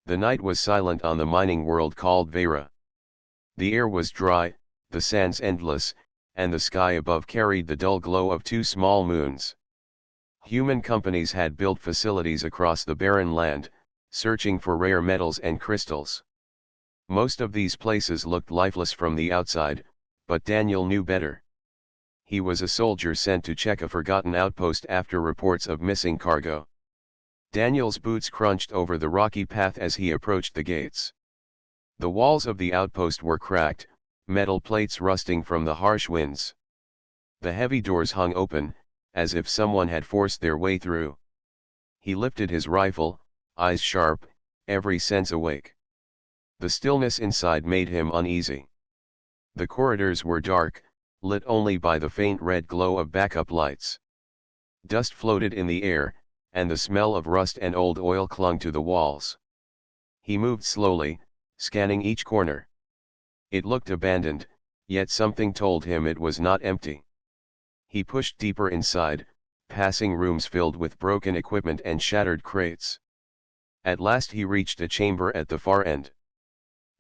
The night was silent on the mining world called Vera. The air was dry, the sands endless, and the sky above carried the dull glow of two small moons. Human companies had built facilities across the barren land, searching for rare metals and crystals. Most of these places looked lifeless from the outside, but Daniel knew better. He was a soldier sent to check a forgotten outpost after reports of missing cargo. Daniel's boots crunched over the rocky path as he approached the gates. The walls of the outpost were cracked, metal plates rusting from the harsh winds. The heavy doors hung open, as if someone had forced their way through. He lifted his rifle, eyes sharp, every sense awake. The stillness inside made him uneasy. The corridors were dark, lit only by the faint red glow of backup lights. Dust floated in the air, and the smell of rust and old oil clung to the walls. He moved slowly, scanning each corner. It looked abandoned, yet something told him it was not empty. He pushed deeper inside, passing rooms filled with broken equipment and shattered crates. At last he reached a chamber at the far end.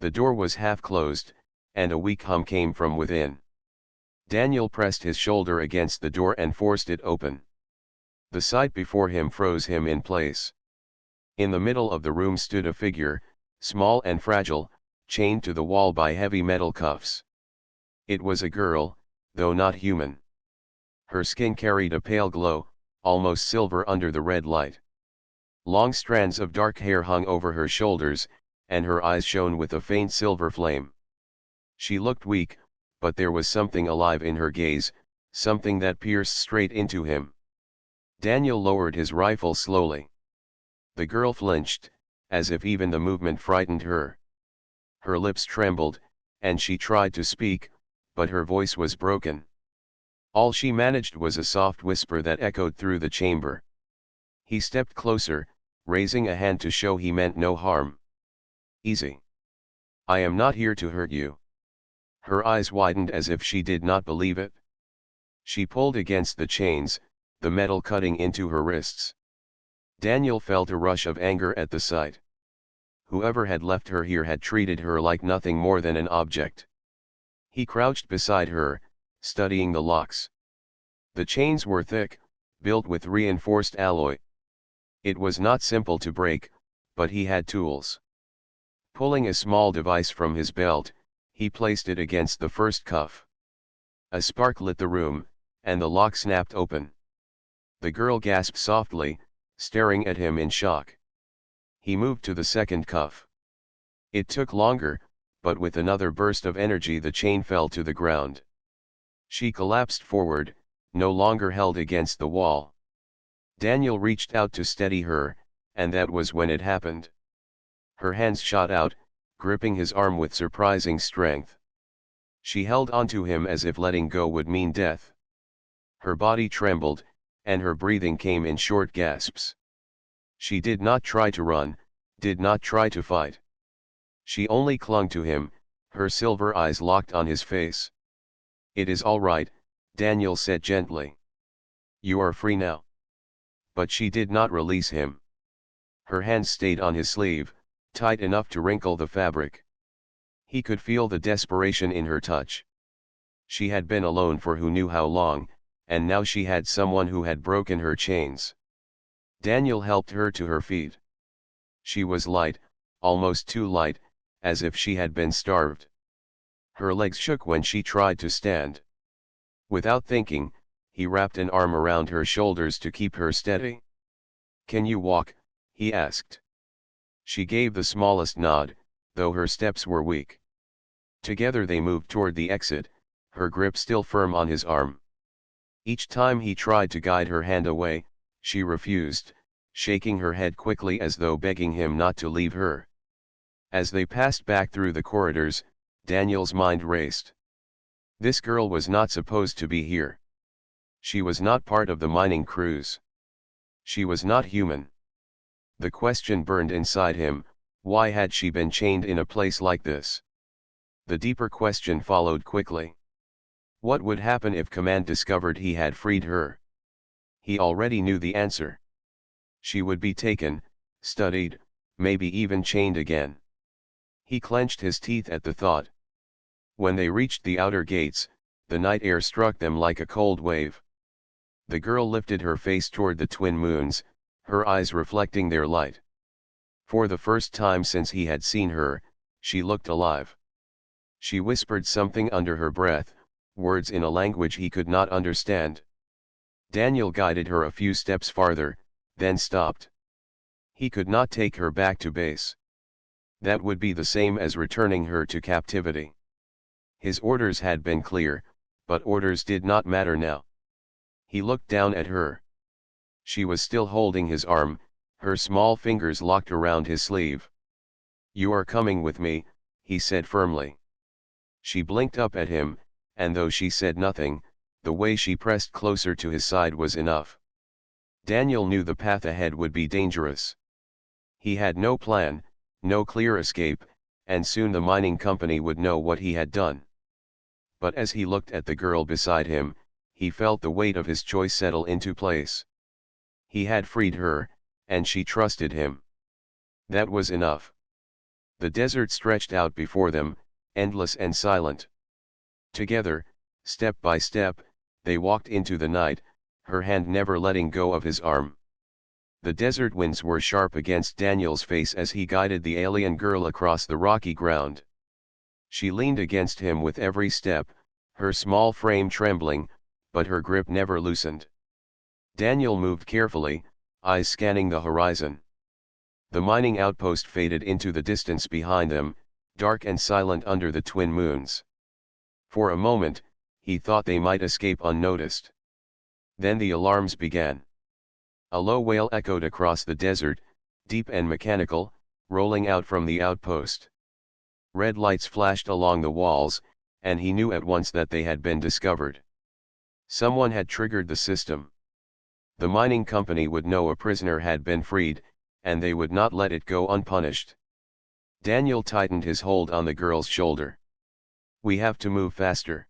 The door was half closed, and a weak hum came from within. Daniel pressed his shoulder against the door and forced it open. The sight before him froze him in place. In the middle of the room stood a figure, small and fragile, chained to the wall by heavy metal cuffs. It was a girl, though not human. Her skin carried a pale glow, almost silver under the red light. Long strands of dark hair hung over her shoulders, and her eyes shone with a faint silver flame. She looked weak, but there was something alive in her gaze, something that pierced straight into him. Daniel lowered his rifle slowly. The girl flinched, as if even the movement frightened her. Her lips trembled, and she tried to speak, but her voice was broken. All she managed was a soft whisper that echoed through the chamber. He stepped closer, raising a hand to show he meant no harm. "Easy. I am not here to hurt you." Her eyes widened as if she did not believe it. She pulled against the chains, the metal cutting into her wrists. Daniel felt a rush of anger at the sight. Whoever had left her here had treated her like nothing more than an object. He crouched beside her, studying the locks. The chains were thick, built with reinforced alloy. It was not simple to break, but he had tools. Pulling a small device from his belt, he placed it against the first cuff. A spark lit the room, and the lock snapped open. The girl gasped softly, staring at him in shock. He moved to the second cuff. It took longer, but with another burst of energy the chain fell to the ground. She collapsed forward, no longer held against the wall. Daniel reached out to steady her, and that was when it happened. Her hands shot out, gripping his arm with surprising strength. She held onto him as if letting go would mean death. Her body trembled, and her breathing came in short gasps. She did not try to run, did not try to fight. She only clung to him, her silver eyes locked on his face. "It is all right," Daniel said gently. "You are free now." But she did not release him. Her hands stayed on his sleeve, tight enough to wrinkle the fabric. He could feel the desperation in her touch. She had been alone for who knew how long, and now she had someone who had broken her chains. Daniel helped her to her feet. She was light, almost too light, as if she had been starved. Her legs shook when she tried to stand. Without thinking, he wrapped an arm around her shoulders to keep her steady. "Can you walk?" he asked. She gave the smallest nod, though her steps were weak. Together they moved toward the exit, her grip still firm on his arm. Each time he tried to guide her hand away, she refused, shaking her head quickly as though begging him not to leave her. As they passed back through the corridors, Daniel's mind raced. This girl was not supposed to be here. She was not part of the mining crews. She was not human. The question burned inside him, why had she been chained in a place like this? The deeper question followed quickly. What would happen if Command discovered he had freed her? He already knew the answer. She would be taken, studied, maybe even chained again. He clenched his teeth at the thought. When they reached the outer gates, the night air struck them like a cold wave. The girl lifted her face toward the twin moons, her eyes reflecting their light. For the first time since he had seen her, she looked alive. She whispered something under her breath, words in a language he could not understand. Daniel guided her a few steps farther, then stopped. He could not take her back to base. That would be the same as returning her to captivity. His orders had been clear, but orders did not matter now. He looked down at her. She was still holding his arm, her small fingers locked around his sleeve. "You are coming with me," he said firmly. She blinked up at him, and though she said nothing, the way she pressed closer to his side was enough. Daniel knew the path ahead would be dangerous. He had no plan, no clear escape, and soon the mining company would know what he had done. But as he looked at the girl beside him, he felt the weight of his choice settle into place. He had freed her, and she trusted him. That was enough. The desert stretched out before them, endless and silent. Together, step by step, they walked into the night, her hand never letting go of his arm. The desert winds were sharp against Daniel's face as he guided the alien girl across the rocky ground. She leaned against him with every step, her small frame trembling, but her grip never loosened. Daniel moved carefully, eyes scanning the horizon. The mining outpost faded into the distance behind them, dark and silent under the twin moons. For a moment, he thought they might escape unnoticed. Then the alarms began. A low wail echoed across the desert, deep and mechanical, rolling out from the outpost. Red lights flashed along the walls, and he knew at once that they had been discovered. Someone had triggered the system. The mining company would know a prisoner had been freed, and they would not let it go unpunished. Daniel tightened his hold on the girl's shoulder. "We have to move faster."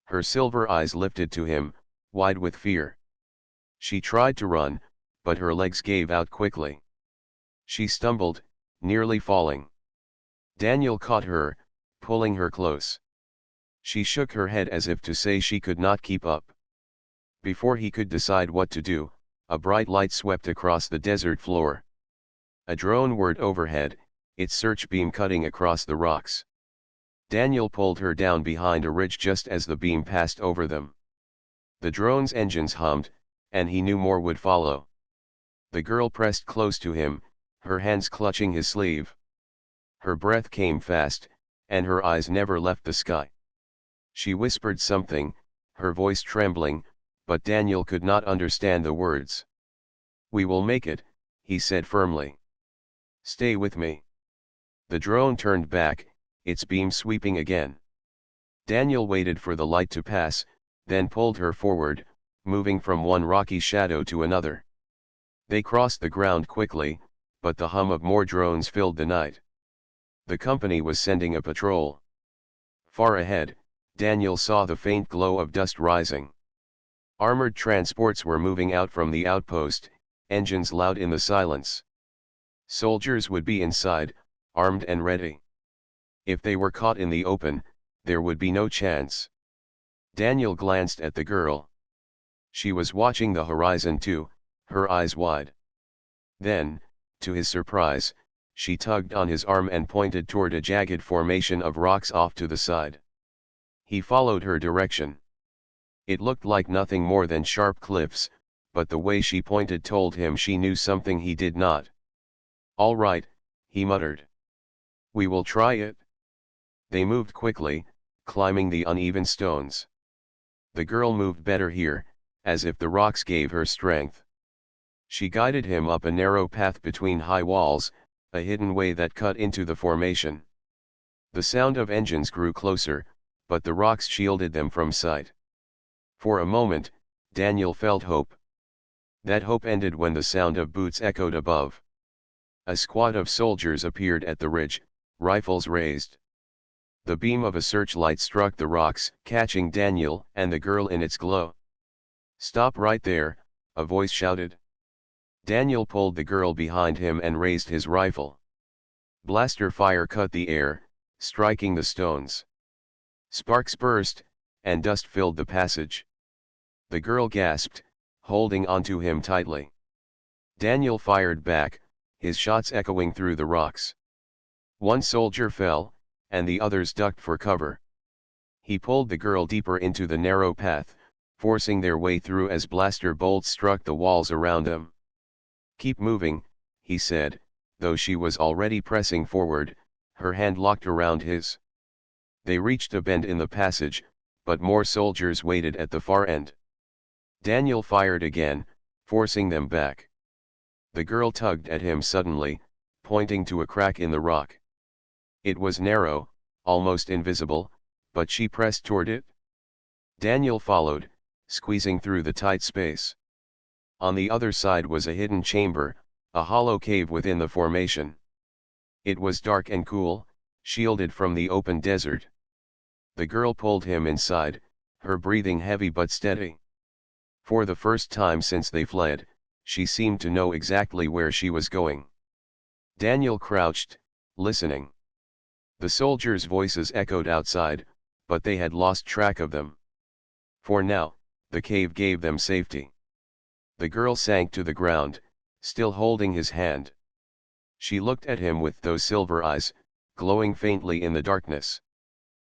Her silver eyes lifted to him, wide with fear. She tried to run, but her legs gave out quickly. She stumbled, nearly falling. Daniel caught her, pulling her close. She shook her head as if to say she could not keep up. Before he could decide what to do, a bright light swept across the desert floor. A drone whirred overhead, its search beam cutting across the rocks. Daniel pulled her down behind a ridge just as the beam passed over them. The drone's engines hummed, and he knew more would follow. The girl pressed close to him, her hands clutching his sleeve. Her breath came fast, and her eyes never left the sky. She whispered something, her voice trembling, but Daniel could not understand the words. "We will make it," he said firmly. "Stay with me." The drone turned back, its beam sweeping again. Daniel waited for the light to pass, then pulled her forward, moving from one rocky shadow to another. They crossed the ground quickly, but the hum of more drones filled the night. The company was sending a patrol. Far ahead, Daniel saw the faint glow of dust rising. Armored transports were moving out from the outpost, engines loud in the silence. Soldiers would be inside, armed and ready. If they were caught in the open, there would be no chance. Daniel glanced at the girl. She was watching the horizon too, her eyes wide. Then, to his surprise, she tugged on his arm and pointed toward a jagged formation of rocks off to the side. He followed her direction. It looked like nothing more than sharp cliffs, but the way she pointed told him she knew something he did not. "All right," he muttered. "We will try it." They moved quickly, climbing the uneven stones. The girl moved better here, as if the rocks gave her strength. She guided him up a narrow path between high walls, a hidden way that cut into the formation. The sound of engines grew closer, but the rocks shielded them from sight. For a moment, Daniel felt hope. That hope ended when the sound of boots echoed above. A squad of soldiers appeared at the ridge, rifles raised. The beam of a searchlight struck the rocks, catching Daniel and the girl in its glow. "Stop right there," a voice shouted. Daniel pulled the girl behind him and raised his rifle. Blaster fire cut the air, striking the stones. Sparks burst, and dust filled the passage. The girl gasped, holding onto him tightly. Daniel fired back, his shots echoing through the rocks. One soldier fell, and the others ducked for cover. He pulled the girl deeper into the narrow path, forcing their way through as blaster bolts struck the walls around them. "Keep moving," he said, though she was already pressing forward, her hand locked around his. They reached a bend in the passage, but more soldiers waited at the far end. Daniel fired again, forcing them back. The girl tugged at him suddenly, pointing to a crack in the rock. It was narrow, almost invisible, but she pressed toward it. Daniel followed, squeezing through the tight space. On the other side was a hidden chamber, a hollow cave within the formation. It was dark and cool, shielded from the open desert. The girl pulled him inside, her breathing heavy but steady. For the first time since they fled, she seemed to know exactly where she was going. Daniel crouched, listening. The soldiers' voices echoed outside, but they had lost track of them. For now, the cave gave them safety. The girl sank to the ground, still holding his hand. She looked at him with those silver eyes, glowing faintly in the darkness.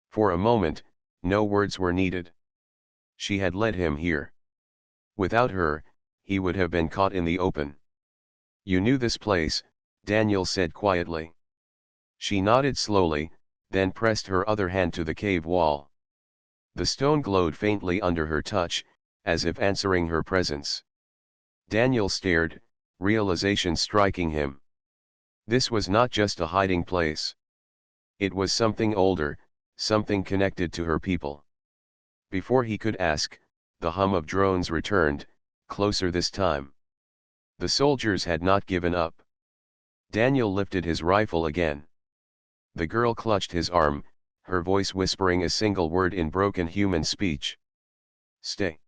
For a moment, no words were needed. She had led him here. Without her, he would have been caught in the open. "You knew this place," Daniel said quietly. She nodded slowly, then pressed her other hand to the cave wall. The stone glowed faintly under her touch, as if answering her presence. Daniel stared, realization striking him. This was not just a hiding place. It was something older, something connected to her people. Before he could ask, the hum of drones returned, closer this time. The soldiers had not given up. Daniel lifted his rifle again. The girl clutched his arm, her voice whispering a single word in broken human speech. "Stay."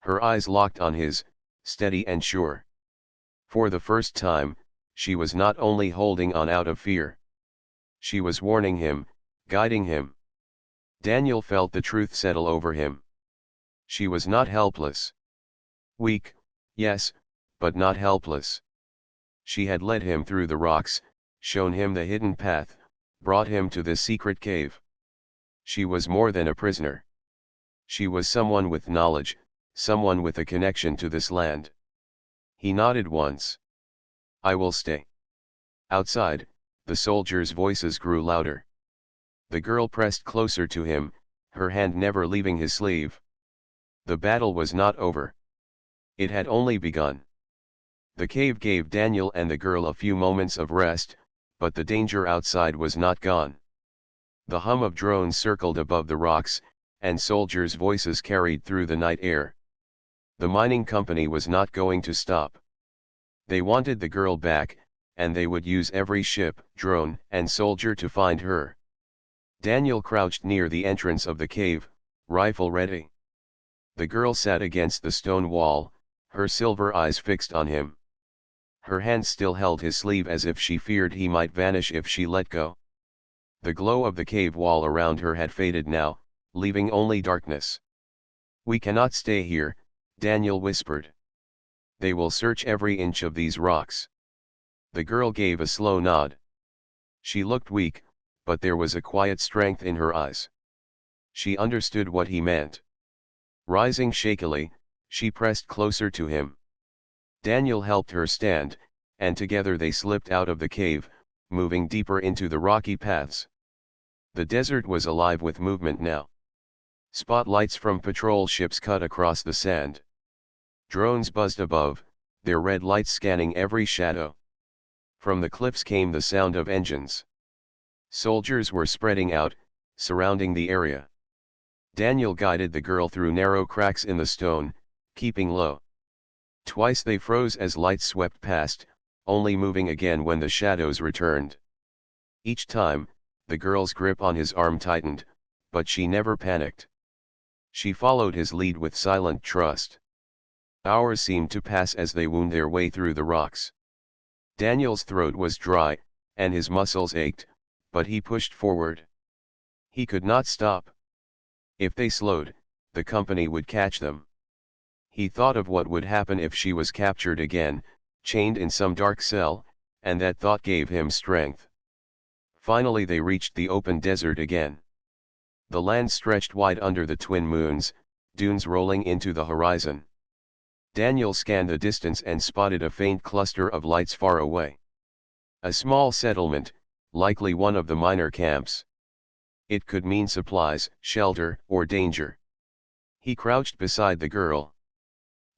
Her eyes locked on his, steady and sure. For the first time, she was not only holding on out of fear. She was warning him, guiding him. Daniel felt the truth settle over him. She was not helpless. Weak, yes, but not helpless. She had led him through the rocks, shown him the hidden path, brought him to this secret cave. She was more than a prisoner. She was someone with knowledge, someone with a connection to this land. He nodded once. "I will stay." Outside, the soldiers' voices grew louder. The girl pressed closer to him, her hand never leaving his sleeve. The battle was not over. It had only begun. The cave gave Daniel and the girl a few moments of rest, but the danger outside was not gone. The hum of drones circled above the rocks, and soldiers' voices carried through the night air. The mining company was not going to stop. They wanted the girl back, and they would use every ship, drone, and soldier to find her. Daniel crouched near the entrance of the cave, rifle ready. The girl sat against the stone wall, her silver eyes fixed on him. Her hand still held his sleeve as if she feared he might vanish if she let go. The glow of the cave wall around her had faded now, leaving only darkness. "We cannot stay here," Daniel whispered. "They will search every inch of these rocks." The girl gave a slow nod. She looked weak, but there was a quiet strength in her eyes. She understood what he meant. Rising shakily, she pressed closer to him. Daniel helped her stand, and together they slipped out of the cave, moving deeper into the rocky paths. The desert was alive with movement now. Spotlights from patrol ships cut across the sand. Drones buzzed above, their red lights scanning every shadow. From the cliffs came the sound of engines. Soldiers were spreading out, surrounding the area. Daniel guided the girl through narrow cracks in the stone, keeping low. Twice they froze as lights swept past, only moving again when the shadows returned. Each time, the girl's grip on his arm tightened, but she never panicked. She followed his lead with silent trust. Hours seemed to pass as they wound their way through the rocks. Daniel's throat was dry, and his muscles ached, but he pushed forward. He could not stop. If they slowed, the company would catch them. He thought of what would happen if she was captured again, chained in some dark cell, and that thought gave him strength. Finally they reached the open desert again. The land stretched wide under the twin moons, dunes rolling into the horizon. Daniel scanned the distance and spotted a faint cluster of lights far away. A small settlement, likely one of the miner camps. It could mean supplies, shelter, or danger. He crouched beside the girl.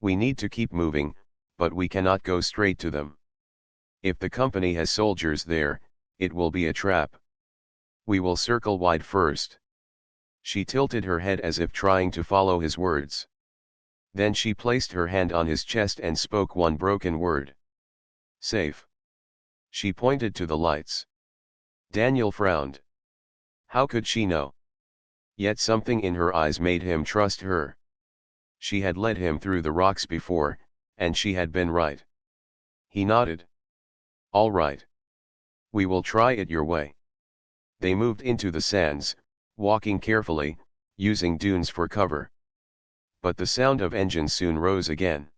We need to keep moving, but we cannot go straight to them. If the company has soldiers there, it will be a trap. We will circle wide first. She tilted her head as if trying to follow his words. Then she placed her hand on his chest and spoke one broken word. Safe. She pointed to the lights. Daniel frowned. How could she know? Yet something in her eyes made him trust her. She had led him through the rocks before, and she had been right. He nodded. All right. We will try it your way. They moved into the sands, walking carefully, using dunes for cover. But the sound of engines soon rose again.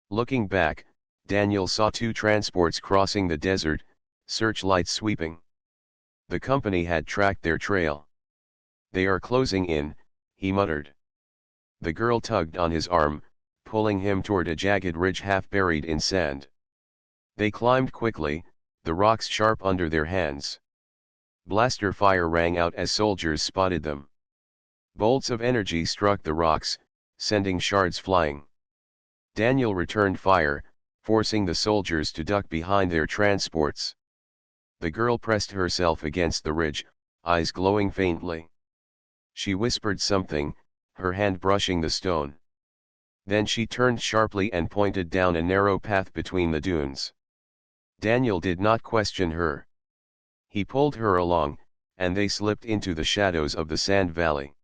Looking back, Daniel saw two transports crossing the desert, searchlights sweeping. The company had tracked their trail. They are closing in, he muttered. The girl tugged on his arm, pulling him toward a jagged ridge half buried in sand. They climbed quickly, the rocks sharp under their hands. Blaster fire rang out as soldiers spotted them. Bolts of energy struck the rocks, sending shards flying. Daniel returned fire, forcing the soldiers to duck behind their transports. The girl pressed herself against the ridge, eyes glowing faintly. She whispered something, her hand brushing the stone. Then she turned sharply and pointed down a narrow path between the dunes. Daniel did not question her. He pulled her along, and they slipped into the shadows of the sand valley.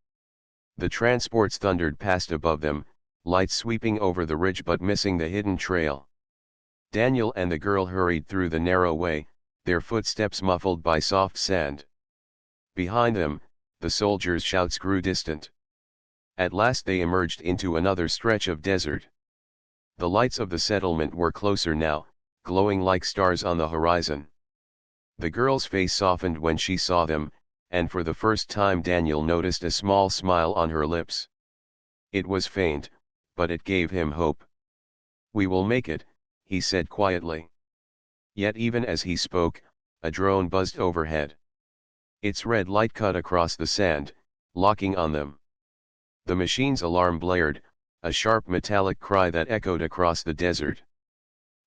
The transports thundered past above them, lights sweeping over the ridge but missing the hidden trail. Daniel and the girl hurried through the narrow way, their footsteps muffled by soft sand. Behind them, the soldiers' shouts grew distant. At last they emerged into another stretch of desert. The lights of the settlement were closer now, glowing like stars on the horizon. The girl's face softened when she saw them, and for the first time Daniel noticed a small smile on her lips. It was faint, but it gave him hope. We will make it, he said quietly. Yet even as he spoke, a drone buzzed overhead. Its red light cut across the sand, locking on them. The machine's alarm blared, a sharp metallic cry that echoed across the desert.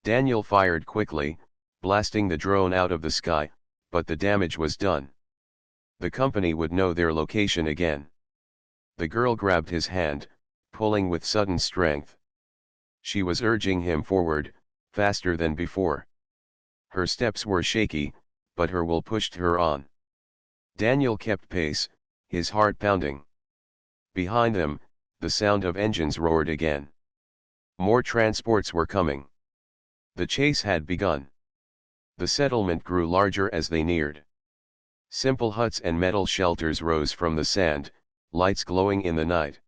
Daniel fired quickly, blasting the drone out of the sky, but the damage was done. The company would know their location again. The girl grabbed his hand, pulling with sudden strength. She was urging him forward, faster than before. Her steps were shaky, but her will pushed her on. Daniel kept pace, his heart pounding. Behind them, the sound of engines roared again. More transports were coming. The chase had begun. The settlement grew larger as they neared. Simple huts and metal shelters rose from the sand, lights glowing in the night.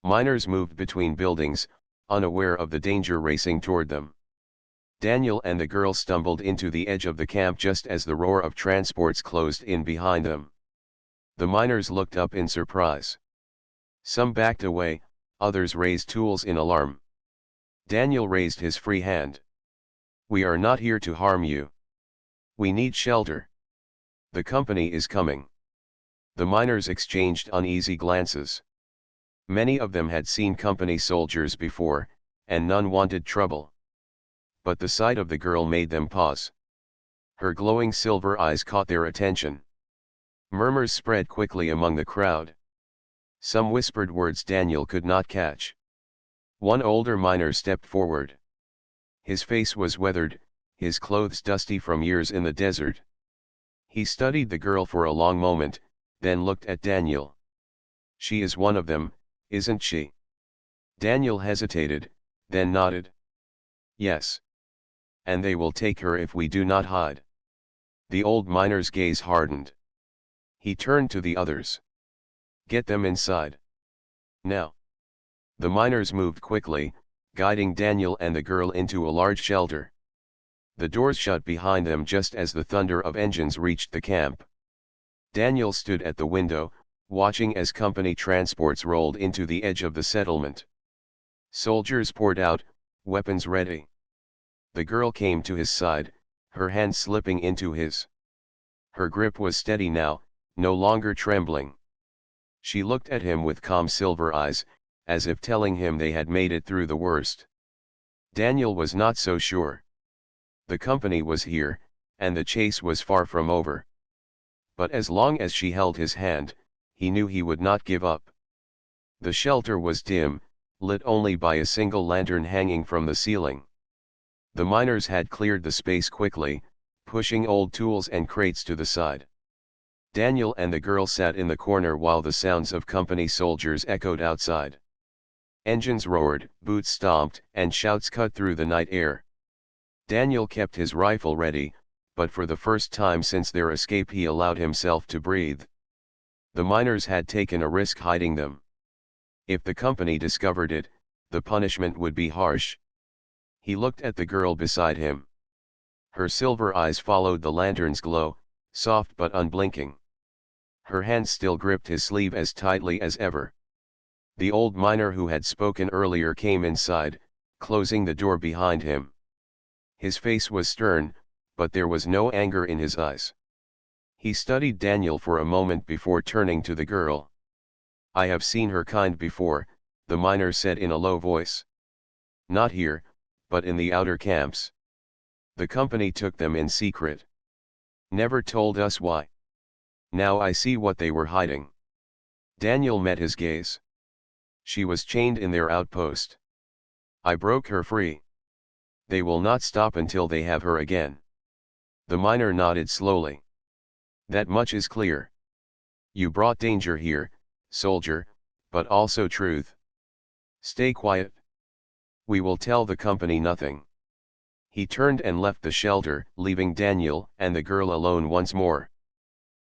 Miners moved between buildings, unaware of the danger racing toward them. Daniel and the girl stumbled into the edge of the camp just as the roar of transports closed in behind them. The miners looked up in surprise. Some backed away, others raised tools in alarm. Daniel raised his free hand. We are not here to harm you. We need shelter. The company is coming. The miners exchanged uneasy glances. Many of them had seen company soldiers before, and none wanted trouble. But the sight of the girl made them pause. Her glowing silver eyes caught their attention. Murmurs spread quickly among the crowd. Some whispered words Daniel could not catch. One older miner stepped forward. His face was weathered, his clothes dusty from years in the desert. He studied the girl for a long moment, then looked at Daniel. She is one of them, isn't she? Daniel hesitated, then nodded. Yes. And they will take her if we do not hide. The old miner's gaze hardened. He turned to the others. Get them inside. Now. The miners moved quickly, guiding Daniel and the girl into a large shelter. The doors shut behind them just as the thunder of engines reached the camp. Daniel stood at the window, watching as company transports rolled into the edge of the settlement. Soldiers poured out, weapons ready. The girl came to his side, her hand slipping into his. Her grip was steady now, no longer trembling. She looked at him with calm silver eyes, as if telling him they had made it through the worst. Daniel was not so sure. The company was here, and the chase was far from over. But as long as she held his hand, he knew he would not give up. The shelter was dim, lit only by a single lantern hanging from the ceiling. The miners had cleared the space quickly, pushing old tools and crates to the side. Daniel and the girl sat in the corner while the sounds of company soldiers echoed outside. Engines roared, boots stomped, and shouts cut through the night air. Daniel kept his rifle ready, but for the first time since their escape he allowed himself to breathe. The miners had taken a risk hiding them. If the company discovered it, the punishment would be harsh. He looked at the girl beside him. Her silver eyes followed the lantern's glow, soft but unblinking. Her hand still gripped his sleeve as tightly as ever. The old miner who had spoken earlier came inside, closing the door behind him. His face was stern, but there was no anger in his eyes. He studied Daniel for a moment before turning to the girl. I have seen her kind before, the miner said in a low voice. Not here, but in the outer camps. The company took them in secret. Never told us why. Now I see what they were hiding. Daniel met his gaze. She was chained in their outpost. I broke her free. They will not stop until they have her again. The miner nodded slowly. That much is clear. You brought danger here, soldier, but also truth. Stay quiet. We will tell the company nothing. He turned and left the shelter, leaving Daniel and the girl alone once more.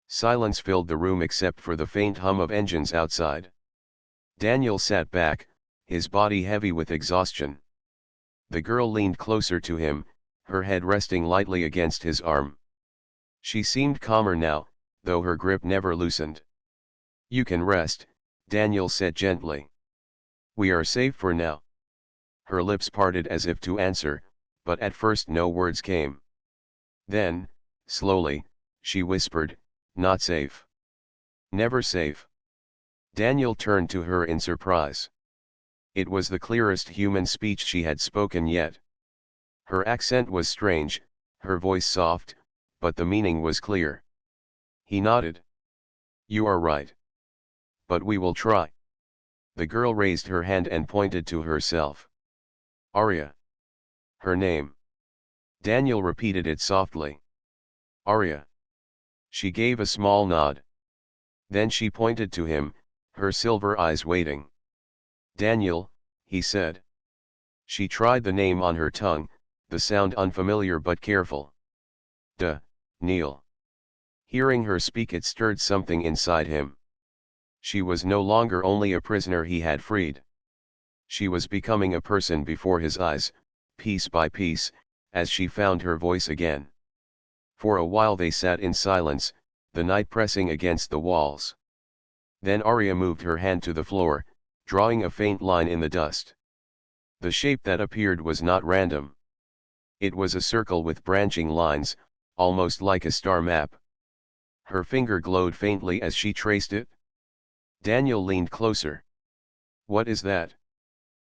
Silence filled the room except for the faint hum of engines outside. Daniel sat back, his body heavy with exhaustion. The girl leaned closer to him, her head resting lightly against his arm. She seemed calmer now, though her grip never loosened. You can rest, Daniel said gently. We are safe for now. Her lips parted as if to answer, but at first no words came. Then, slowly, she whispered, not safe. Never safe. Daniel turned to her in surprise. It was the clearest human speech she had spoken yet. Her accent was strange, her voice soft, but the meaning was clear. He nodded. You are right. But we will try. The girl raised her hand and pointed to herself. Arya. Her name. Daniel repeated it softly. Arya. She gave a small nod. Then she pointed to him, her silver eyes waiting. Daniel, he said. She tried the name on her tongue, the sound unfamiliar but careful. Neil. Hearing her speak it stirred something inside him. She was no longer only a prisoner he had freed. She was becoming a person before his eyes, piece by piece, as she found her voice again. For a while they sat in silence, the night pressing against the walls. Then Arya moved her hand to the floor, drawing a faint line in the dust. The shape that appeared was not random. It was a circle with branching lines, almost like a star map. Her finger glowed faintly as she traced it. Daniel leaned closer. What is that?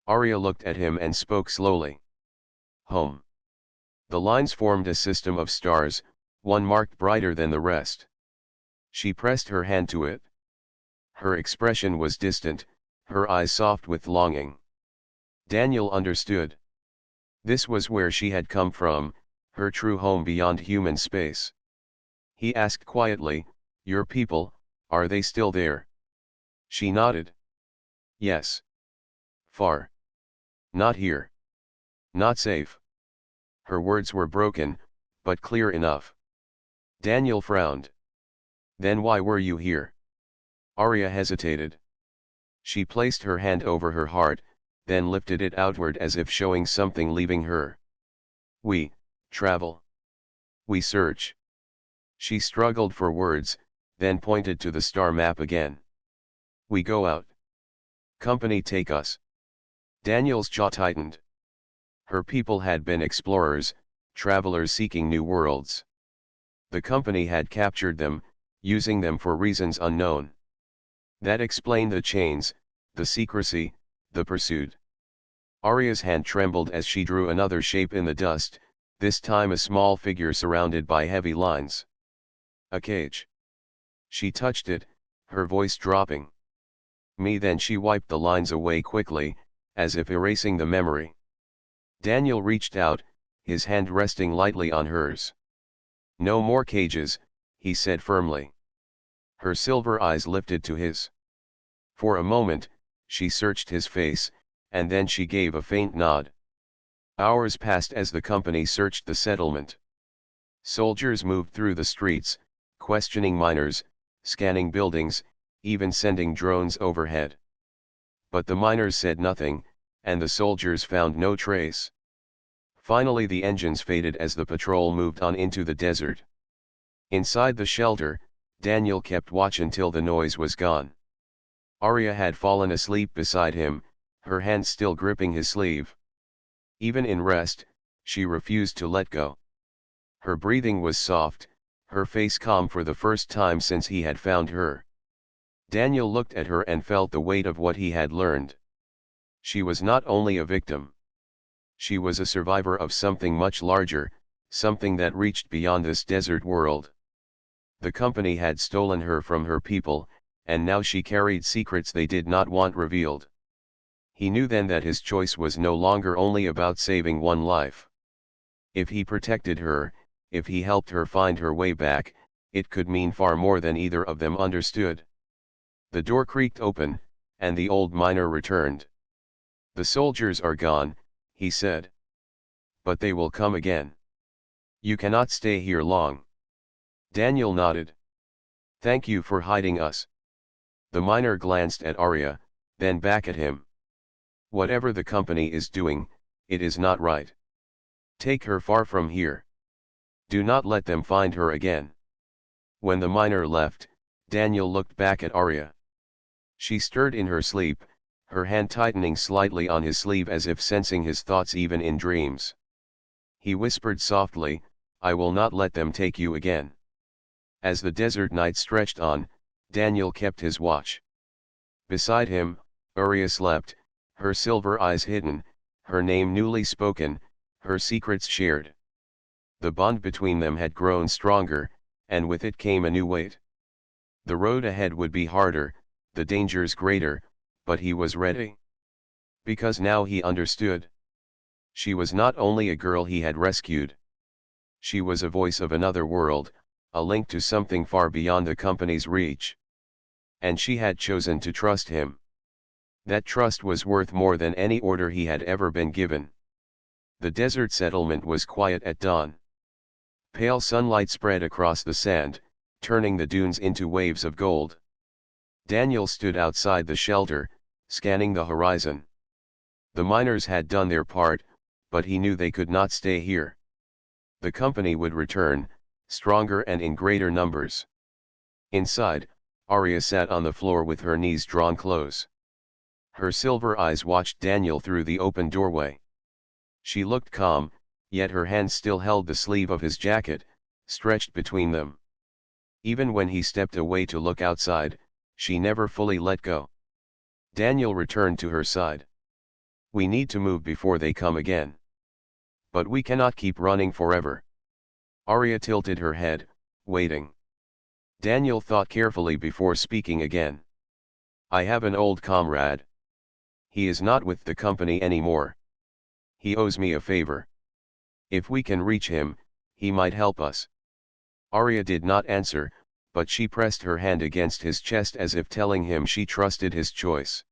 Arya looked at him and spoke slowly. Home. The lines formed a system of stars, one marked brighter than the rest. She pressed her hand to it. Her expression was distant, her eyes soft with longing. Daniel understood. This was where she had come from, her true home beyond human space. He asked quietly, Your people, are they still there? She nodded. Yes. Far. Not here. Not safe. Her words were broken, but clear enough. Daniel frowned. Then why were you here? Arya hesitated. She placed her hand over her heart, then lifted it outward as if showing something leaving her. We travel. We search. She struggled for words, then pointed to the star map again. We go out. Company take us. Daniel's jaw tightened. Her people had been explorers, travelers seeking new worlds. The company had captured them, using them for reasons unknown. That explained the chains, the secrecy, the pursuit. Arya's hand trembled as she drew another shape in the dust, this time a small figure surrounded by heavy lines. A cage. She touched it, her voice dropping. Then she wiped the lines away quickly, as if erasing the memory. Daniel reached out, his hand resting lightly on hers. No more cages, he said firmly. Her silver eyes lifted to his. For a moment, she searched his face, and then she gave a faint nod. Hours passed as the company searched the settlement. Soldiers moved through the streets, questioning miners, scanning buildings, even sending drones overhead. But the miners said nothing, and the soldiers found no trace. Finally the engines faded as the patrol moved on into the desert. Inside the shelter, Daniel kept watch until the noise was gone. Arya had fallen asleep beside him, her hand still gripping his sleeve. Even in rest, she refused to let go. Her breathing was soft, her face calm for the first time since he had found her. Daniel looked at her and felt the weight of what he had learned. She was not only a victim. She was a survivor of something much larger, something that reached beyond this desert world. The company had stolen her from her people, and now she carried secrets they did not want revealed. He knew then that his choice was no longer only about saving one life. If he protected her, if he helped her find her way back, it could mean far more than either of them understood. The door creaked open, and the old miner returned. The soldiers are gone, he said. But they will come again. You cannot stay here long. Daniel nodded. Thank you for hiding us. The miner glanced at Arya, then back at him. Whatever the company is doing, it is not right. Take her far from here. Do not let them find her again. When the miner left, Daniel looked back at Arya. She stirred in her sleep, her hand tightening slightly on his sleeve as if sensing his thoughts even in dreams. He whispered softly, I will not let them take you again. As the desert night stretched on, Daniel kept his watch. Beside him, Arya slept, her silver eyes hidden, her name newly spoken, her secrets shared. The bond between them had grown stronger, and with it came a new weight. The road ahead would be harder, the dangers greater, but he was ready. Because now he understood. She was not only a girl he had rescued. She was a voice of another world, a link to something far beyond the company's reach. And she had chosen to trust him. That trust was worth more than any order he had ever been given. The desert settlement was quiet at dawn. Pale sunlight spread across the sand, turning the dunes into waves of gold. Daniel stood outside the shelter, scanning the horizon. The miners had done their part, but he knew they could not stay here. The company would return, stronger and in greater numbers. Inside, Arya sat on the floor with her knees drawn close. Her silver eyes watched Daniel through the open doorway. She looked calm, yet her hand still held the sleeve of his jacket, stretched between them. Even when he stepped away to look outside, she never fully let go. Daniel returned to her side. We need to move before they come again. But we cannot keep running forever. Arya tilted her head, waiting. Daniel thought carefully before speaking again. I have an old comrade. He is not with the company anymore. He owes me a favor. If we can reach him, he might help us. Arya did not answer, but she pressed her hand against his chest as if telling him she trusted his choice.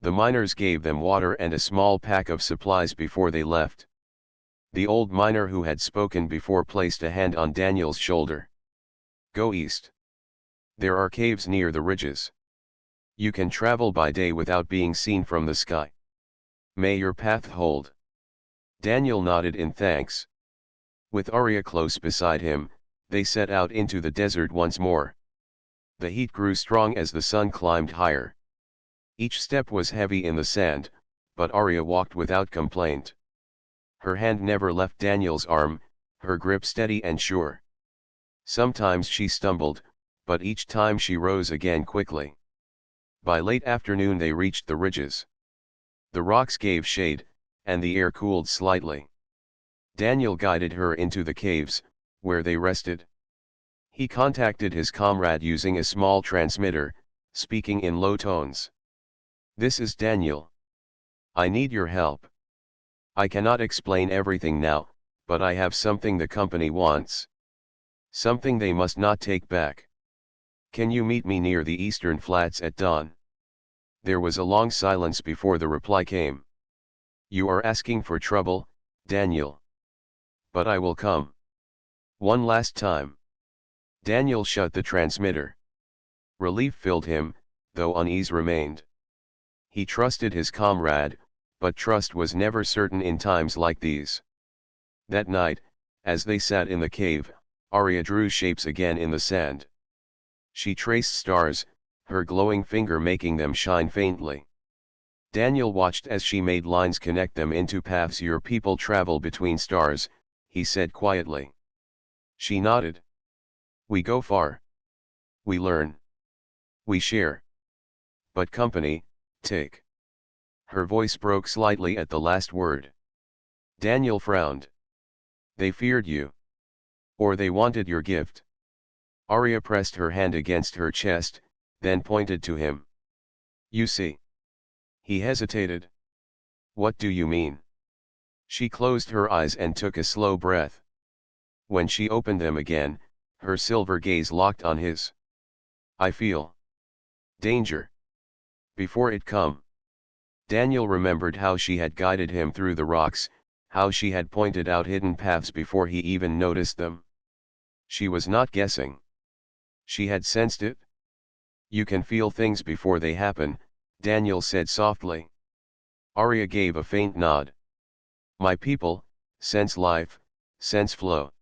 The miners gave them water and a small pack of supplies before they left. The old miner who had spoken before placed a hand on Daniel's shoulder. Go east. There are caves near the ridges. You can travel by day without being seen from the sky. May your path hold. Daniel nodded in thanks. With Arya close beside him, they set out into the desert once more. The heat grew strong as the sun climbed higher. Each step was heavy in the sand, but Arya walked without complaint. Her hand never left Daniel's arm, her grip steady and sure. Sometimes she stumbled, but each time she rose again quickly. By late afternoon they reached the ridges. The rocks gave shade, and the air cooled slightly. Daniel guided her into the caves, where they rested. He contacted his comrade using a small transmitter, speaking in low tones. This is Daniel. I need your help. I cannot explain everything now, but I have something the company wants. Something they must not take back. Can you meet me near the eastern flats at dawn? There was a long silence before the reply came. You are asking for trouble, Daniel. But I will come. One last time. Daniel shut the transmitter. Relief filled him, though unease remained. He trusted his comrade, but trust was never certain in times like these. That night, as they sat in the cave, Arya drew shapes again in the sand. She traced stars, her glowing finger making them shine faintly. Daniel watched as she made lines connect them into paths your people travel between stars, he said quietly. She nodded. We go far. We learn. We share. But company, take. Her voice broke slightly at the last word. Daniel frowned. They feared you. Or they wanted your gift. Arya pressed her hand against her chest, then pointed to him. You see. He hesitated. What do you mean? She closed her eyes and took a slow breath. When she opened them again, her silver gaze locked on his. I feel danger. Before it come. Daniel remembered how she had guided him through the rocks, how she had pointed out hidden paths before he even noticed them. She was not guessing. She had sensed it. You can feel things before they happen, Daniel said softly. Arya gave a faint nod. My people, sense life, sense flow.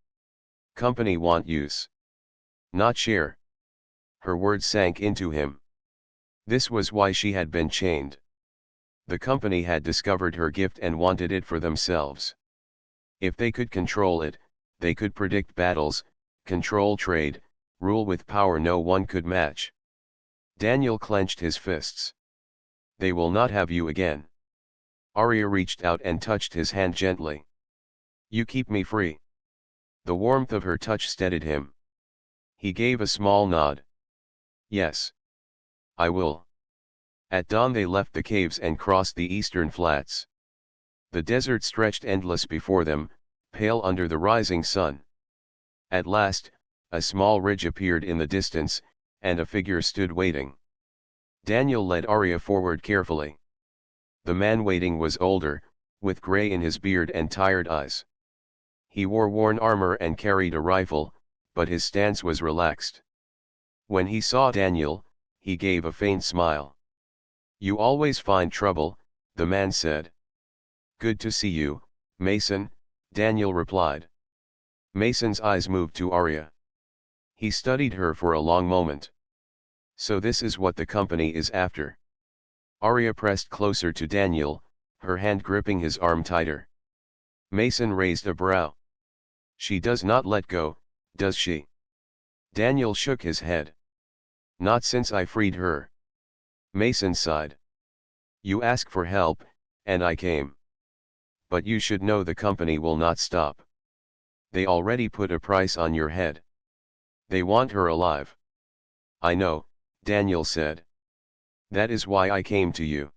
Company want use. Not share. Her words sank into him. This was why she had been chained. The company had discovered her gift and wanted it for themselves. If they could control it, they could predict battles, control trade, rule with power no one could match. Daniel clenched his fists. They will not have you again. Arya reached out and touched his hand gently. You keep me free. The warmth of her touch steadied him. He gave a small nod. Yes. I will. At dawn they left the caves and crossed the eastern flats. The desert stretched endless before them, pale under the rising sun. At last, a small ridge appeared in the distance, and a figure stood waiting. Daniel led Arya forward carefully. The man waiting was older, with gray in his beard and tired eyes. He wore worn armor and carried a rifle, but his stance was relaxed. When he saw Daniel, he gave a faint smile. You always find trouble, the man said. Good to see you, Mason, Daniel replied. Mason's eyes moved to Arya. He studied her for a long moment. So this is what the company is after. Arya pressed closer to Daniel, her hand gripping his arm tighter. Mason raised a brow. She does not let go, does she? Daniel shook his head. Not since I freed her. Mason sighed. You asked for help, and I came. But you should know the company will not stop. They already put a price on your head. They want her alive. I know, Daniel said. That is why I came to you.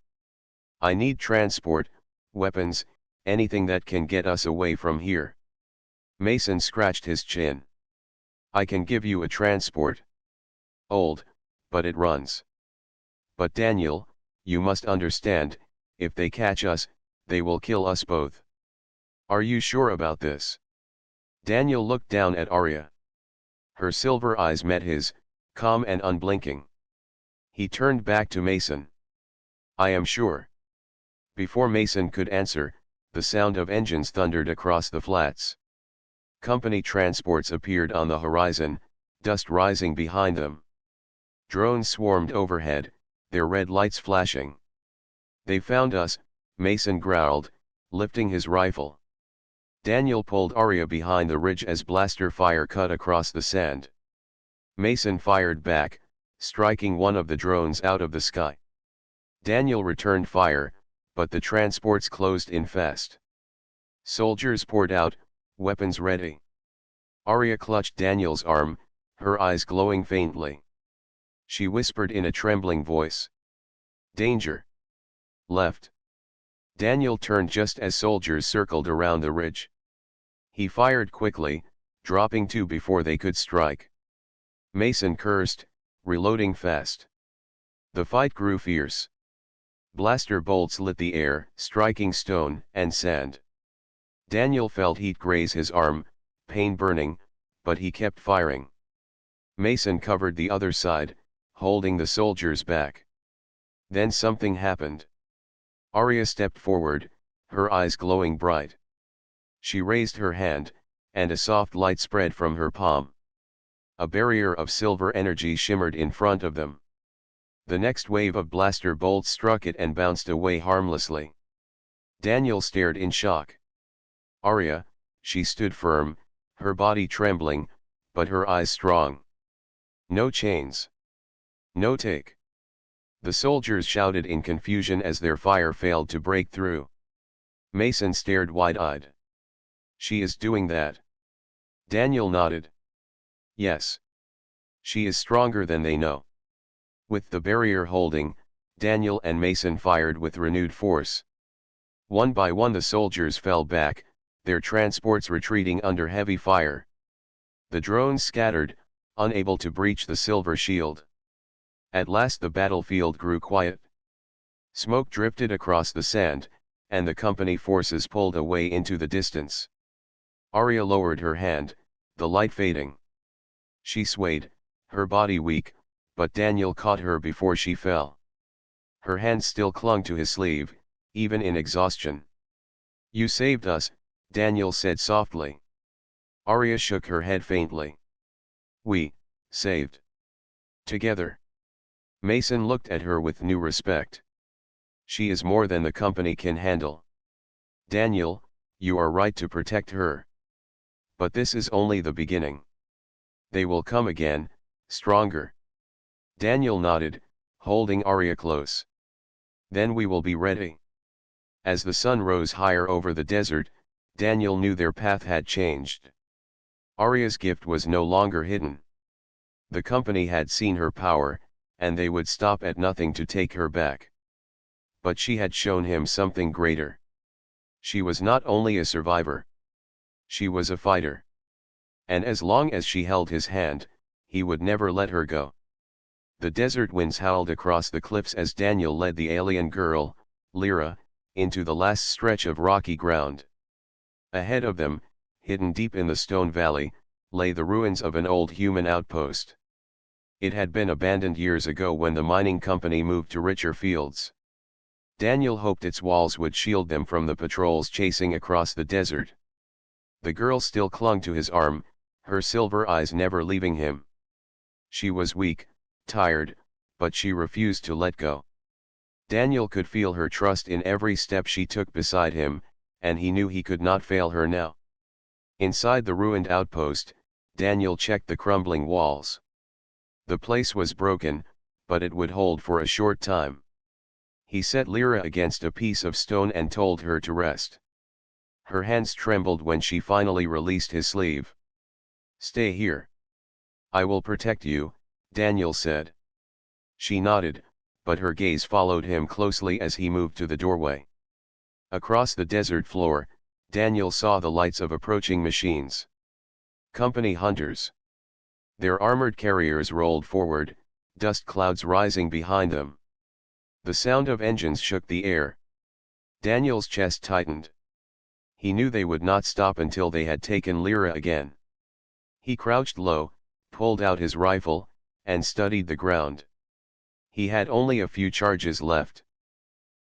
I need transport, weapons, anything that can get us away from here. Mason scratched his chin. I can give you a transport. Old, but it runs. But Daniel, you must understand, if they catch us, they will kill us both. Are you sure about this? Daniel looked down at Arya. Her silver eyes met his, calm and unblinking. He turned back to Mason. I am sure. Before Mason could answer, the sound of engines thundered across the flats. Company transports appeared on the horizon, dust rising behind them. Drones swarmed overhead, their red lights flashing. They found us, Mason growled, lifting his rifle. Daniel pulled Arya behind the ridge as blaster fire cut across the sand. Mason fired back, striking one of the drones out of the sky. Daniel returned fire, but the transports closed in fast. Soldiers poured out, weapons ready. Arya clutched Daniel's arm, her eyes glowing faintly. She whispered in a trembling voice. Danger. Left. Daniel turned just as soldiers circled around the ridge. He fired quickly, dropping two before they could strike. Mason cursed, reloading fast. The fight grew fierce. Blaster bolts lit the air, striking stone and sand. Daniel felt heat graze his arm, pain burning, but he kept firing. Mason covered the other side, holding the soldiers back. Then something happened. Arya stepped forward, her eyes glowing bright. She raised her hand, and a soft light spread from her palm. A barrier of silver energy shimmered in front of them. The next wave of blaster bolts struck it and bounced away harmlessly. Daniel stared in shock. Arya, she stood firm, her body trembling, but her eyes strong. No chains. No take. The soldiers shouted in confusion as their fire failed to break through. Mason stared wide-eyed. She is doing that. Daniel nodded. Yes. She is stronger than they know. With the barrier holding, Daniel and Mason fired with renewed force. One by one the soldiers fell back, their transports retreating under heavy fire. The drones scattered, unable to breach the silver shield. At last the battlefield grew quiet. Smoke drifted across the sand, and the company forces pulled away into the distance. Arya lowered her hand, the light fading. She swayed, her body weak, but Daniel caught her before she fell. Her hand still clung to his sleeve, even in exhaustion. You saved us, Daniel said softly. Arya shook her head faintly. We saved. Together. Mason looked at her with new respect. She is more than the company can handle. Daniel, you are right to protect her. But this is only the beginning. They will come again, stronger. Daniel nodded, holding Arya close. Then we will be ready. As the sun rose higher over the desert, Daniel knew their path had changed. Arya's gift was no longer hidden. The company had seen her power, and they would stop at nothing to take her back. But she had shown him something greater. She was not only a survivor. She was a fighter. And as long as she held his hand, he would never let her go. The desert winds howled across the cliffs as Daniel led the alien girl, Lyra, into the last stretch of rocky ground. Ahead of them, hidden deep in the stone valley, lay the ruins of an old human outpost. It had been abandoned years ago when the mining company moved to richer fields. Daniel hoped its walls would shield them from the patrols chasing across the desert. The girl still clung to his arm, her silver eyes never leaving him. She was weak, tired, but she refused to let go. Daniel could feel her trust in every step she took beside him, and he knew he could not fail her now. Inside the ruined outpost, Daniel checked the crumbling walls. The place was broken, but it would hold for a short time. He set Lyra against a piece of stone and told her to rest. Her hands trembled when she finally released his sleeve. Stay here. I will protect you, Daniel said. She nodded, but her gaze followed him closely as he moved to the doorway. Across the desert floor, Daniel saw the lights of approaching machines. Company hunters. Their armored carriers rolled forward, dust clouds rising behind them. The sound of engines shook the air. Daniel's chest tightened. He knew they would not stop until they had taken Lyra again. He crouched low, pulled out his rifle, and studied the ground. He had only a few charges left.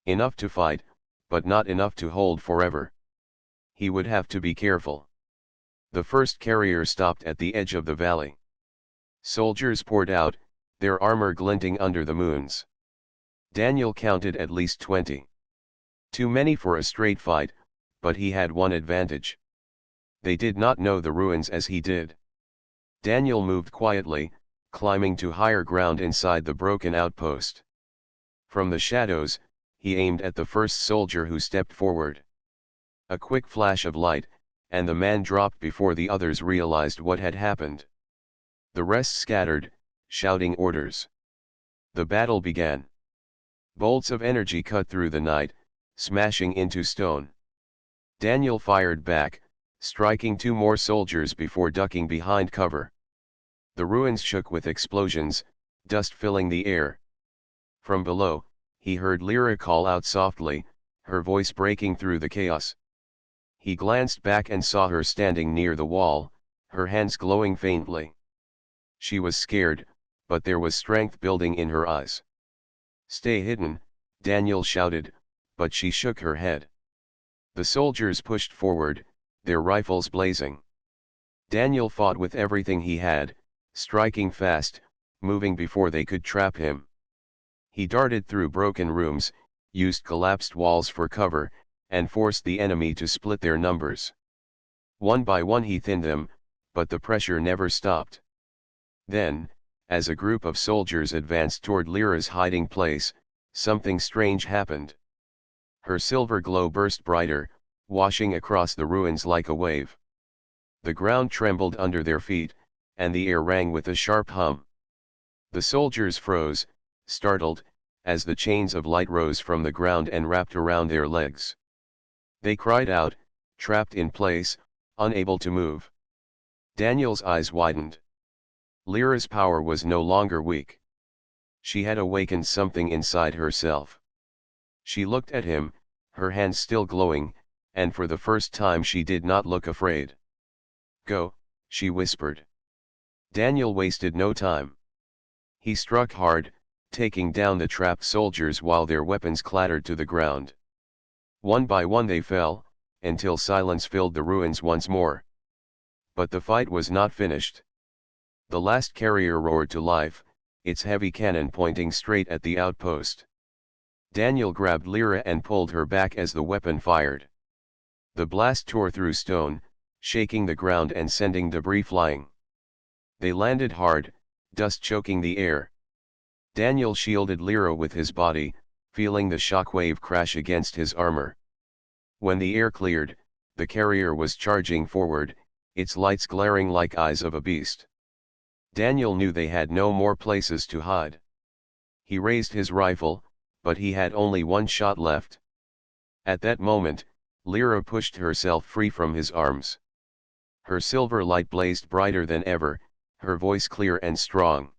Enough to fight, but not enough to hold forever. He would have to be careful. The first carrier stopped at the edge of the valley. Soldiers poured out, their armor glinting under the moons. Daniel counted at least 20. Too many for a straight fight, but he had one advantage. They did not know the ruins as he did. Daniel moved quietly, climbing to higher ground inside the broken outpost. From the shadows, he aimed at the first soldier who stepped forward. A quick flash of light, and the man dropped before the others realized what had happened. The rest scattered, shouting orders. The battle began. Bolts of energy cut through the night, smashing into stone. Daniel fired back, striking 2 more soldiers before ducking behind cover. The ruins shook with explosions, dust filling the air. From below, he heard Lyra call out softly, her voice breaking through the chaos. He glanced back and saw her standing near the wall, her hands glowing faintly. She was scared, but there was strength building in her eyes. "Stay hidden," Daniel shouted, but she shook her head. The soldiers pushed forward, their rifles blazing. Daniel fought with everything he had, striking fast, moving before they could trap him. He darted through broken rooms, used collapsed walls for cover, and forced the enemy to split their numbers. One by one he thinned them, but the pressure never stopped. Then, as a group of soldiers advanced toward Lyra's hiding place, something strange happened. Her silver glow burst brighter, washing across the ruins like a wave. The ground trembled under their feet, and the air rang with a sharp hum. The soldiers froze, startled, as the chains of light rose from the ground and wrapped around their legs. They cried out, trapped in place, unable to move. Daniel's eyes widened. Lyra's power was no longer weak. She had awakened something inside herself. She looked at him, her hands still glowing, and for the first time she did not look afraid. "Go," she whispered. Daniel wasted no time. He struck hard, taking down the trapped soldiers while their weapons clattered to the ground. One by one they fell, until silence filled the ruins once more. But the fight was not finished. The last carrier roared to life, its heavy cannon pointing straight at the outpost. Daniel grabbed Lyra and pulled her back as the weapon fired. The blast tore through stone, shaking the ground and sending debris flying. They landed hard, dust choking the air. Daniel shielded Lyra with his body, feeling the shockwave crash against his armor. When the air cleared, the carrier was charging forward, its lights glaring like eyes of a beast. Daniel knew they had no more places to hide. He raised his rifle, but he had only one shot left. At that moment, Lyra pushed herself free from his arms. Her silver light blazed brighter than ever, her voice clear and strong.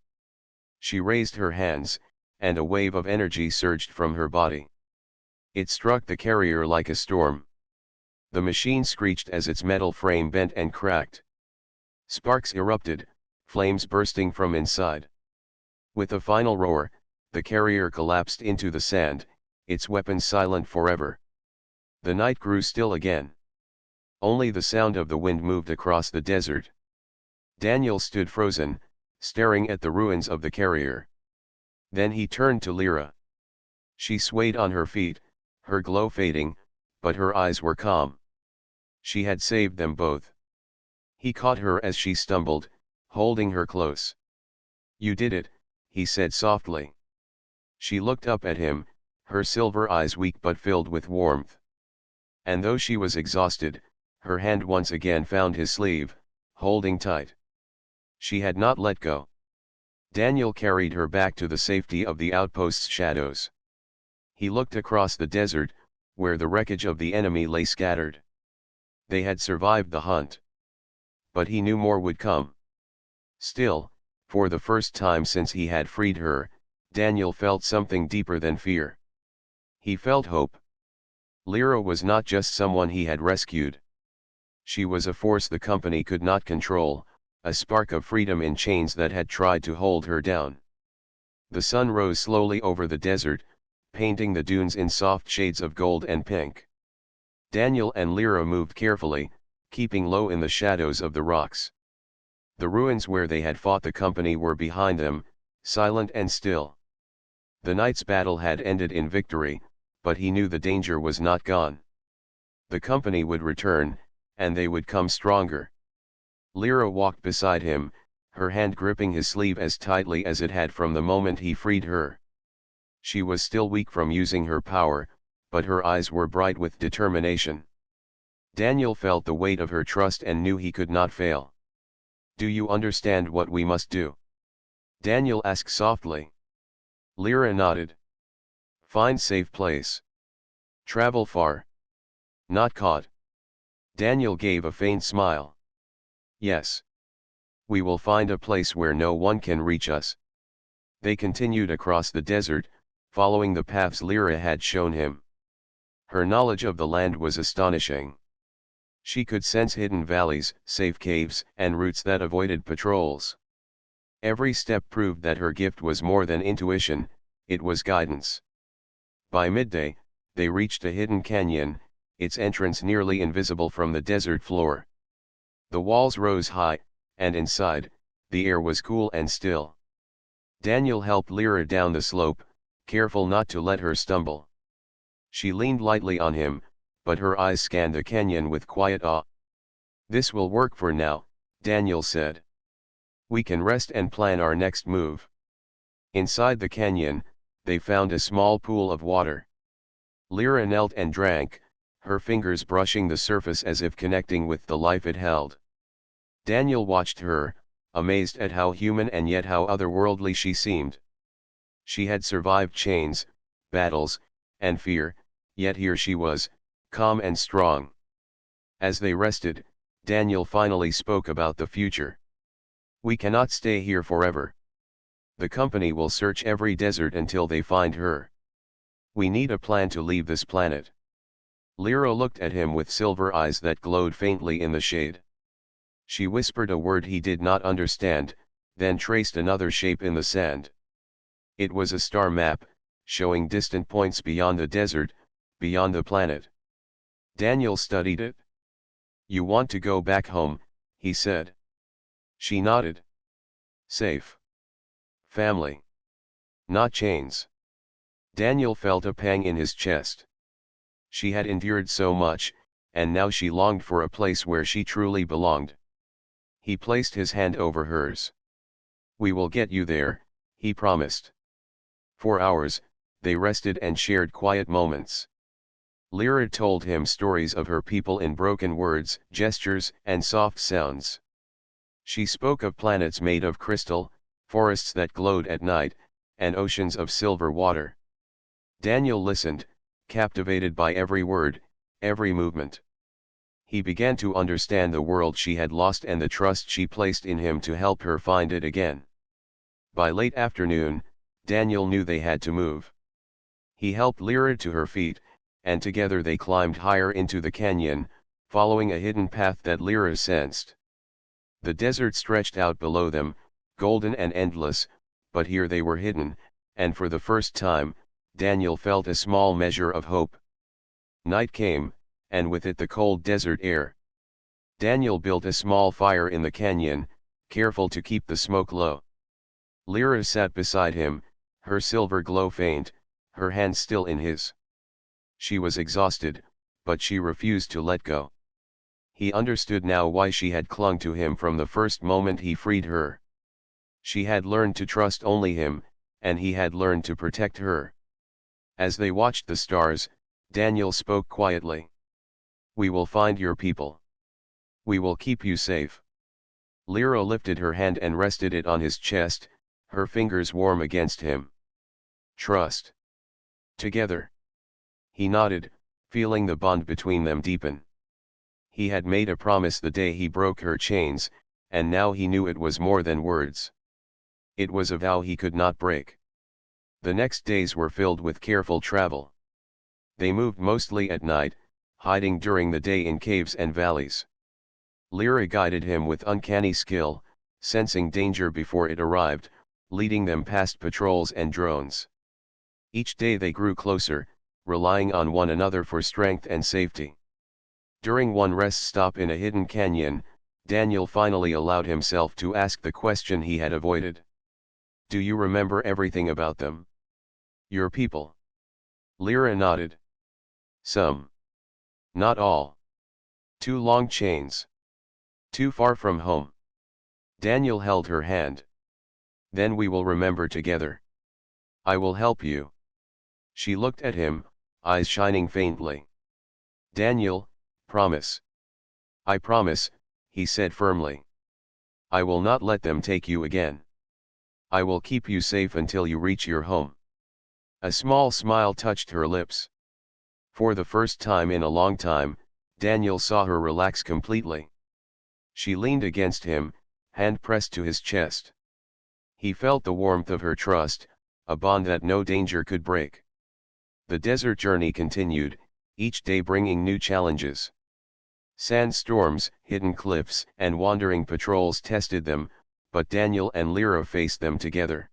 She raised her hands, and a wave of energy surged from her body. It struck the carrier like a storm. The machine screeched as its metal frame bent and cracked. Sparks erupted, flames bursting from inside. With a final roar, the carrier collapsed into the sand, its weapons silent forever. The night grew still again. Only the sound of the wind moved across the desert. Daniel stood frozen, staring at the ruins of the carrier. Then he turned to Lyra. She swayed on her feet, her glow fading, but her eyes were calm. She had saved them both. He caught her as she stumbled, holding her close. "You did it," he said softly. She looked up at him, her silver eyes weak but filled with warmth. And though she was exhausted, her hand once again found his sleeve, holding tight. She had not let go. Daniel carried her back to the safety of the outpost's shadows. He looked across the desert, where the wreckage of the enemy lay scattered. They had survived the hunt. But he knew more would come. Still, for the first time since he had freed her, Daniel felt something deeper than fear. He felt hope. Lyra was not just someone he had rescued. She was a force the company could not control, a spark of freedom in chains that had tried to hold her down. The sun rose slowly over the desert, painting the dunes in soft shades of gold and pink. Daniel and Lyra moved carefully, keeping low in the shadows of the rocks. The ruins where they had fought the company were behind them, silent and still. The night's battle had ended in victory, but he knew the danger was not gone. The company would return, and they would come stronger. Lyra walked beside him, her hand gripping his sleeve as tightly as it had from the moment he freed her. She was still weak from using her power, but her eyes were bright with determination. Daniel felt the weight of her trust and knew he could not fail. "Do you understand what we must do?" Daniel asked softly. Lyra nodded. "Find safe place. Travel far. Not caught." Daniel gave a faint smile. "Yes. We will find a place where no one can reach us." They continued across the desert, following the paths Lyra had shown him. Her knowledge of the land was astonishing. She could sense hidden valleys, safe caves, and routes that avoided patrols. Every step proved that her gift was more than intuition, it was guidance. By midday, they reached a hidden canyon, its entrance nearly invisible from the desert floor. The walls rose high, and inside, the air was cool and still. Daniel helped Lyra down the slope, careful not to let her stumble. She leaned lightly on him, but her eyes scanned the canyon with quiet awe. "This will work for now," Daniel said. "We can rest and plan our next move." Inside the canyon, they found a small pool of water. Lyra knelt and drank, her fingers brushing the surface as if connecting with the life it held. Daniel watched her, amazed at how human and yet how otherworldly she seemed. She had survived chains, battles, and fear, yet here she was, calm and strong. As they rested, Daniel finally spoke about the future. "We cannot stay here forever. The company will search every desert until they find her. We need a plan to leave this planet." Lyra looked at him with silver eyes that glowed faintly in the shade. She whispered a word he did not understand, then traced another shape in the sand. It was a star map, showing distant points beyond the desert, beyond the planet. Daniel studied it. "You want to go back home," he said. She nodded. "Safe. Family. Not chains." Daniel felt a pang in his chest. She had endured so much, and now she longed for a place where she truly belonged. He placed his hand over hers. "We will get you there," he promised. For hours, they rested and shared quiet moments. Lyra told him stories of her people in broken words, gestures, and soft sounds. She spoke of planets made of crystal, forests that glowed at night, and oceans of silver water. Daniel listened, captivated by every word, every movement. He began to understand the world she had lost and the trust she placed in him to help her find it again. By late afternoon, Daniel knew they had to move. He helped Lyra to her feet, and together they climbed higher into the canyon, following a hidden path that Lyra sensed. The desert stretched out below them, golden and endless, but here they were hidden, and for the first time, Daniel felt a small measure of hope. Night came, and with it the cold desert air. Daniel built a small fire in the canyon, careful to keep the smoke low. Lyra sat beside him, her silver glow faint, her hand still in his. She was exhausted, but she refused to let go. He understood now why she had clung to him from the first moment he freed her. She had learned to trust only him, and he had learned to protect her. As they watched the stars, Daniel spoke quietly. "We will find your people. We will keep you safe." Lyra lifted her hand and rested it on his chest, her fingers warm against him. "Trust. Together." He nodded, feeling the bond between them deepen. He had made a promise the day he broke her chains, and now he knew it was more than words. It was a vow he could not break. The next days were filled with careful travel. They moved mostly at night, hiding during the day in caves and valleys. Lyra guided him with uncanny skill, sensing danger before it arrived, leading them past patrols and drones. Each day they grew closer, relying on one another for strength and safety. During one rest stop in a hidden canyon, Daniel finally allowed himself to ask the question he had avoided. "Do you remember everything about them? Your people?" Lyra nodded. "Some. Not all. Too long chains. Too far from home." Daniel held her hand. "Then we will remember together. I will help you." She looked at him, eyes shining faintly. "Daniel, promise." "I promise," he said firmly. "I will not let them take you again. I will keep you safe until you reach your home." A small smile touched her lips. For the first time in a long time, Daniel saw her relax completely. She leaned against him, hand pressed to his chest. He felt the warmth of her trust, a bond that no danger could break. The desert journey continued, each day bringing new challenges. Sandstorms, hidden cliffs, and wandering patrols tested them, but Daniel and Lyra faced them together.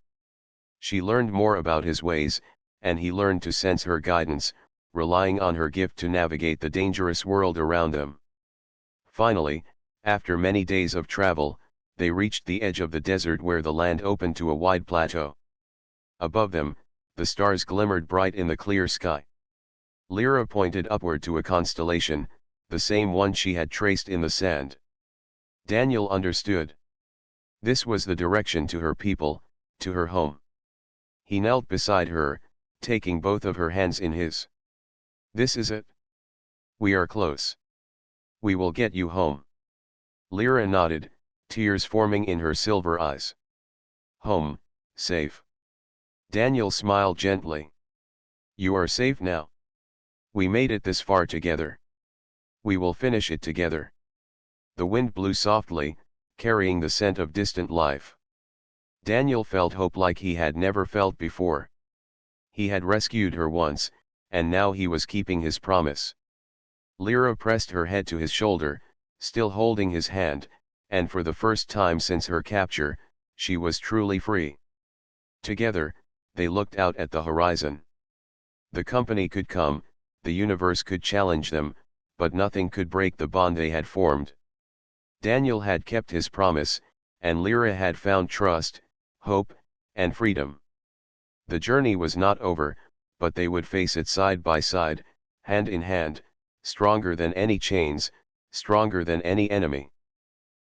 She learned more about his ways, and he learned to sense her guidance, relying on her gift to navigate the dangerous world around them. Finally, after many days of travel, they reached the edge of the desert where the land opened to a wide plateau. Above them, the stars glimmered bright in the clear sky. Lyra pointed upward to a constellation, the same one she had traced in the sand. Daniel understood. This was the direction to her people, to her home. He knelt beside her, taking both of her hands in his. "This is it. We are close. We will get you home." Lyra nodded, tears forming in her silver eyes. "Home, safe." Daniel smiled gently. "You are safe now. We made it this far together. We will finish it together." The wind blew softly, carrying the scent of distant life. Daniel felt hope like he had never felt before. He had rescued her once, and now he was keeping his promise. Lyra pressed her head to his shoulder, still holding his hand, and for the first time since her capture, she was truly free. Together, they looked out at the horizon. The company could come, the universe could challenge them, but nothing could break the bond they had formed. Daniel had kept his promise, and Lyra had found trust, hope, and freedom. The journey was not over, but they would face it side by side, hand in hand, stronger than any chains, stronger than any enemy.